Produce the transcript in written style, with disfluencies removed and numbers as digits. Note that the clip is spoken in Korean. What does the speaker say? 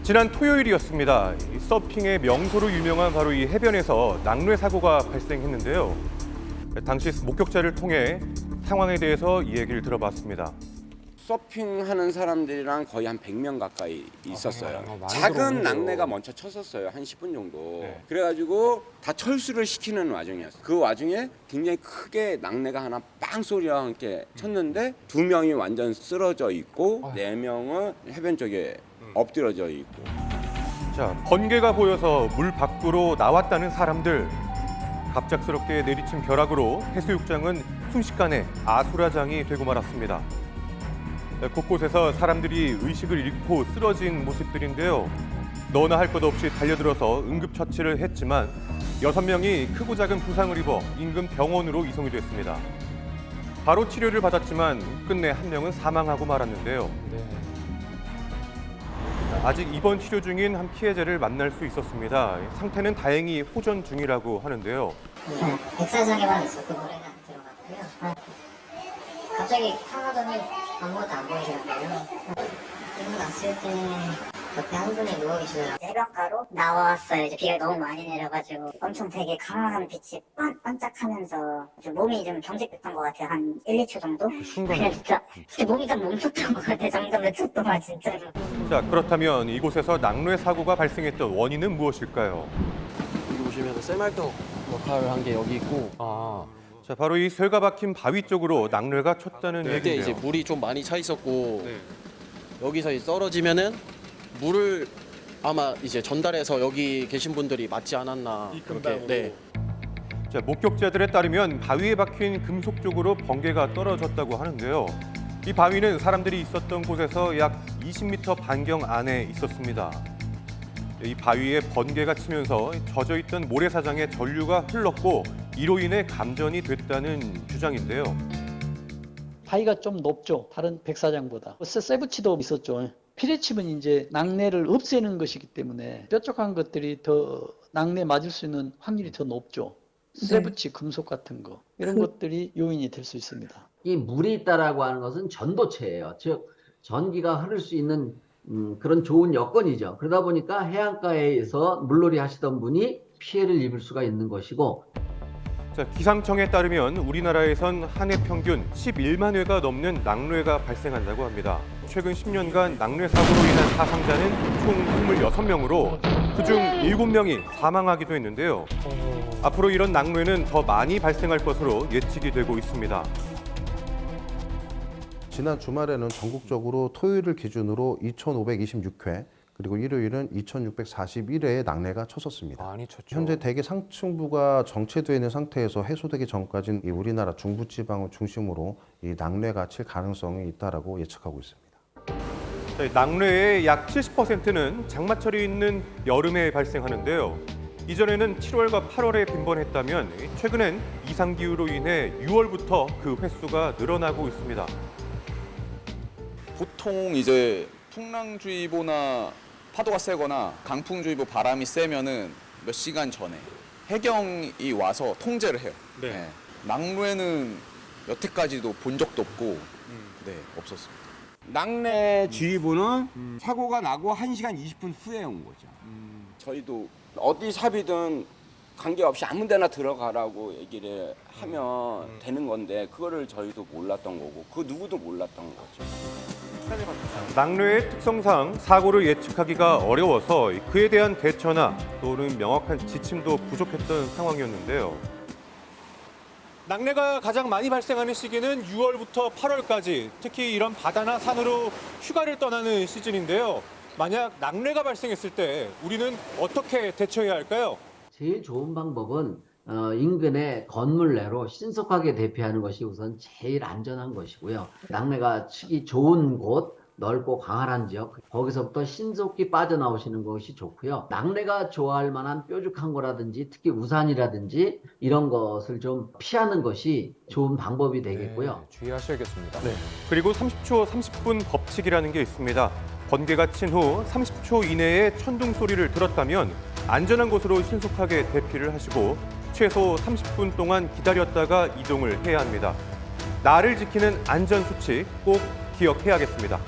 지난 토요일이었습니다. 이 서핑의 명소로 유명한 바로 이 해변에서 낙뢰 사고가 발생했는데요. 당시 목격자를 통해 상황에 대해서 이야기를 들어봤습니다. 서핑하는 사람들이랑 거의 한 100명 가까이 있었어요. 많이 작은 들어오네요. 낙뢰가 먼저 쳤었어요. 한 10분 정도. 네. 그래가지고 다 철수를 시키는 와중이었어요. 그 와중에 굉장히 크게 낙뢰가 하나 빵 소리와 함께 쳤는데 2명이 완전 쓰러져 있고 4명은 해변 쪽에 엎드려져 있고. 자, 번개가 보여서 물 밖으로 나왔다는 사람들. 갑작스럽게 내리친 벼락으로 해수욕장은 순식간에 아수라장이 되고 말았습니다. 곳곳에서 사람들이 의식을 잃고 쓰러진 모습들인데요. 너나 할 것 없이 달려들어서 응급처치를 했지만 6명이 크고 작은 부상을 입어 인근 병원으로 이송이 됐습니다. 바로 치료를 받았지만 끝내 1명은 사망하고 말았는데요. 아직 입원 치료 중인 한 피해자를 만날 수 있었습니다. 상태는 다행히 호전 중이라고 하는데요. 백사장에만 있었고 노래는 안 들어갔고요. 갑자기 탕하더니 아무것도 안 보이더라고요. 이거 났을 때 옆에 한 분이 누워 계시더라고요. 해변가로 나왔어요. 이제 비가 너무 많이 내려가지고 엄청 되게 강한 빛이 반짝하면서 몸이 좀 경직됐던 것 같아요. 한 1, 2초 정도? 그냥 진짜 몸이 좀 멈췄던 것 같아요. 잠깐 몇 초 동안 진짜로. 자, 그렇다면 이곳에서 낙뢰 사고가 발생했던 원인은 무엇일까요? 여기 보시면 쇠말도 역할을 한 게 여기 있고 자, 바로 이 쇠가 박힌 바위 쪽으로 낙뢰가 쳤다는 이때 얘기인데요. 이제 물이 좀 많이 차 있었고 여기서 떨어지면은 물을 아마 이제 전달해서 여기 계신 분들이 맞지 않았나 그렇게. 네. 자, 목격자들에 따르면 바위에 박힌 금속 쪽으로 번개가 떨어졌다고 하는데요. 이 바위는 사람들이 있었던 곳에서 약 20m 반경 안에 있었습니다. 이 바위에 번개가 치면서 젖어있던 모래사장에 전류가 흘렀고 이로 인해 감전이 됐다는 주장인데요. 바위가 좀 높죠. 다른 백사장보다. 쇠붙이도 있었죠. 피레침은 이제 낙뢰를 없애는 것이기 때문에 뾰족한 것들이 더 낙뢰 맞을 수 있는 확률이 더 높죠. 쇠붙이, 금속 같은 거 이런 것들이 요인이 될 수 있습니다. 이 물이 있다라고 하는 것은 전도체예요. 즉 전기가 흐를 수 있는 그런 좋은 여건이죠. 그러다 보니까 해안가에서 물놀이 하시던 분이 피해를 입을 수가 있는 것이고. 자, 기상청에 따르면 우리나라에선 한 해 평균 11만 회가 넘는 낙뢰가 발생한다고 합니다. 최근 10년간 낙뢰 사고로 인한 사상자는 총 26명으로 그중 7명이 사망하기도 했는데요. 앞으로 이런 낙뢰는 더 많이 발생할 것으로 예측이 되고 있습니다. 지난 주말에는 전국적으로 토요일을 기준으로 2,526회, 그리고 일요일은 2,641회의 낙뢰가 쳤었습니다. 많이 쳤죠. 현재 대기 상층부가 정체되어 있는 상태에서 해소되기 전까지는 이 우리나라 중부지방을 중심으로 이 낙뢰가 칠 가능성이 있다라고 예측하고 있습니다. 자, 낙뢰의 약 70%는 장마철이 있는 여름에 발생하는데요. 이전에는 7월과 8월에 빈번했다면 최근엔 이상기후로 인해 6월부터 그 횟수가 늘어나고 있습니다. 보통 이제 풍랑주의보나 파도가 세거나 강풍주의보 바람이 세면은 몇 시간 전에 해경이 와서 통제를 해요. 네. 낙뢰는 여태까지도 본 적도 없고 없었습니다. 낙뢰주의보는 사고가 나고 1시간 20분 후에 온 거죠. 저희도 어디 삽이든 관계없이 아무 데나 들어가라고 얘기를 하면 되는 건데 그거를 저희도 몰랐던 거고 그 누구도 몰랐던 거죠. 낙뢰의 특성상 사고를 예측하기가 어려워서 그에 대한 대처나 또는 명확한 지침도 부족했던 상황이었는데요. 낙뢰가 가장 많이 발생하는 시기는 6월부터 8월까지, 특히 이런 바다나 산으로 휴가를 떠나는 시즌인데요. 만약 낙뢰가 발생했을 때 우리는 어떻게 대처해야 할까요? 제일 좋은 방법은 인근의 건물 내로 신속하게 대피하는 것이 우선 제일 안전한 것이고요. 낙뢰가 치기 좋은 곳, 넓고 광활한 지역, 거기서부터 신속히 빠져나오시는 것이 좋고요. 낙뢰가 좋아할 만한 뾰족한 거라든지 특히 우산이라든지 이런 것을 좀 피하는 것이 좋은 방법이 되겠고요. 주의하셔야겠습니다. 그리고 30초 30분 법칙이라는 게 있습니다. 번개가 친 후 30초 이내에 천둥 소리를 들었다면 안전한 곳으로 신속하게 대피를 하시고 최소 30분 동안 기다렸다가 이동을 해야 합니다. 나를 지키는 안전 수칙 꼭 기억해야겠습니다.